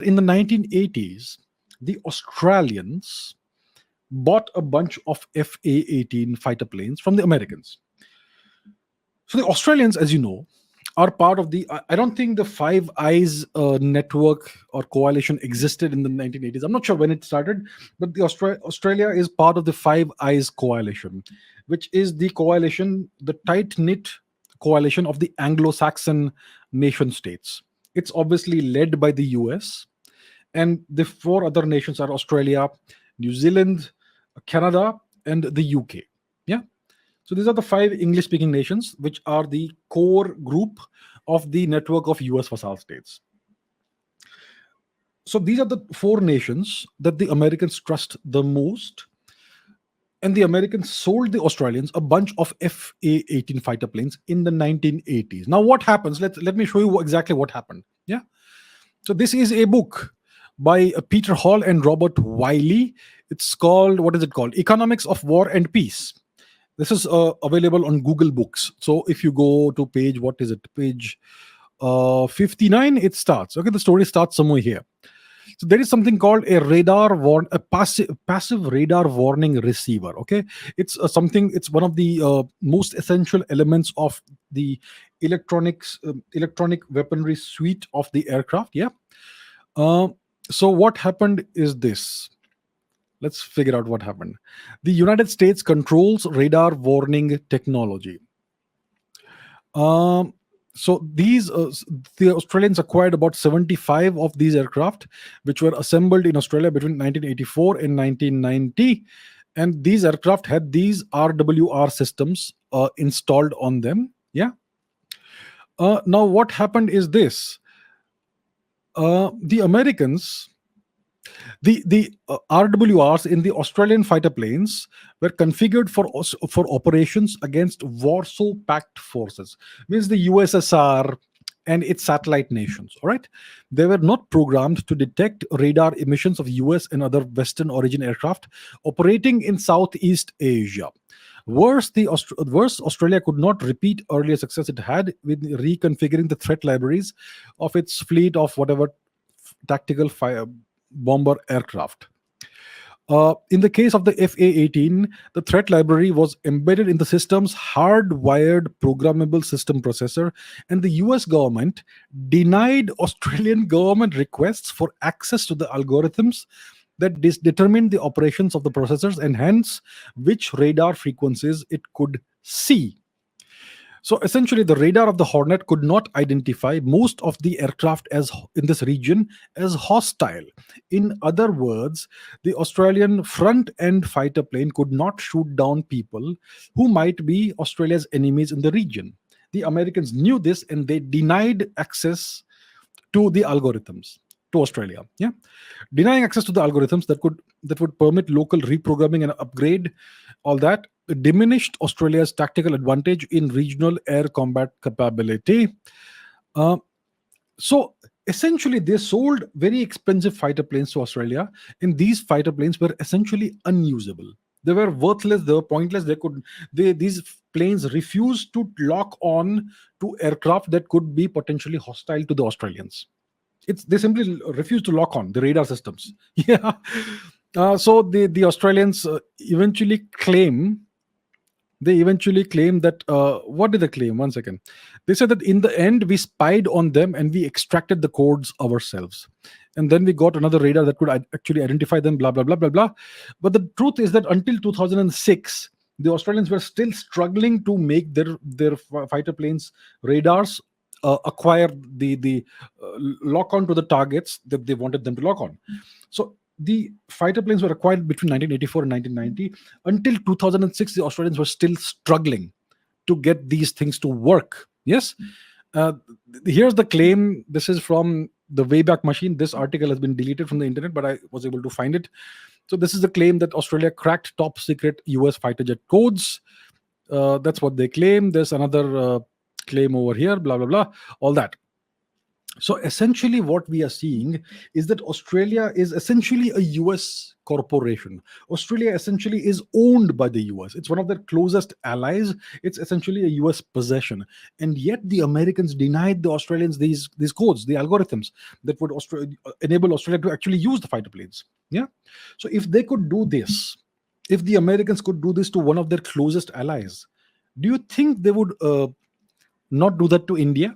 In the 1980s, the Australians bought a bunch of FA-18 fighter planes from the Americans. So the Australians, as you know, are part of the. I don't think the Five Eyes network or coalition existed in the 1980s. I'm not sure when it started, but the Australia is part of the Five Eyes coalition, which is the coalition, the tight knit coalition of the Anglo-Saxon nation states. It's obviously led by the US, and the four other nations are Australia, New Zealand, Canada, and the UK. Yeah. So these are the five English speaking nations, which are the core group of the network of US vassal states. So these are the four nations that the Americans trust the most. And the Americans sold the Australians a bunch of FA-18 fighter planes in the 1980s. Now, what happens? Let me show you exactly what happened. Yeah. So this is a book by Peter Hall and Robert Wiley. It's called, what is it called? Economics of War and Peace. This is available on Google Books. So if you go to page, what is it? Page 59, it starts. Okay, the story starts somewhere here. So there is something called a passive radar warning receiver. Okay, it's something. It's one of the most essential elements of the electronic weaponry suite of the aircraft. Yeah. So what happened is this. Let's figure out what happened. The United States controls radar warning technology. So the Australians acquired about 75 of these aircraft, which were assembled in Australia between 1984 and 1990. And these aircraft had these RWR systems installed on them. Yeah. Now, what happened is this. The Americans, the RWRs in the Australian fighter planes were configured for operations against Warsaw Pact forces, means the USSR and its satellite nations. All right, they were not programmed to detect radar emissions of US and other Western origin aircraft operating in Southeast Asia. Worse, Australia could not repeat earlier success it had with reconfiguring the threat libraries of its fleet of whatever tactical fire bomber aircraft. In the case of the FA-18, the threat library was embedded in the system's hardwired programmable system processor, and the US government denied Australian government requests for access to the algorithms that determined the operations of the processors and hence which radar frequencies it could see. So essentially, the radar of the Hornet could not identify most of the aircraft as in this region as hostile. In other words, the Australian front-end fighter plane could not shoot down people who might be Australia's enemies in the region. The Americans knew this and they denied access to the algorithms to Australia. Yeah, denying access to the algorithms that would permit local reprogramming and upgrade, all that diminished Australia's tactical advantage in regional air combat capability. So essentially, they sold very expensive fighter planes to Australia, and these fighter planes were essentially unusable. They were worthless. They were pointless. These planes refused to lock on to aircraft that could be potentially hostile to the Australians. They simply refuse to lock on the radar systems. Yeah. So the Australians eventually claim that what did they claim? One second. They said that in the end we spied on them and we extracted the codes ourselves, and then we got another radar that could actually identify them. Blah blah blah blah blah. But the truth is that until 2006, the Australians were still struggling to make their fighter planes radars acquire the lock on to the targets that they wanted them to lock on. So the fighter planes were acquired between 1984 and 1990. Until 2006, the Australians were still struggling to get these things to work. Yes. Here's the claim. This is from the Wayback Machine. This article has been deleted from the internet, but I was able to find it. So this is the claim that Australia cracked top secret US fighter jet codes. That's what they claim. There's another claim over here, blah, blah, blah, all that. So essentially, what we are seeing is that Australia is essentially a US corporation. Australia essentially is owned by the US. It's one of their closest allies. It's essentially a US possession. And yet the Americans denied the Australians these codes, the algorithms that would enable Australia to actually use the fighter planes. Yeah. So if they could do this, if the Americans could do this to one of their closest allies, do you think they would not do that to India?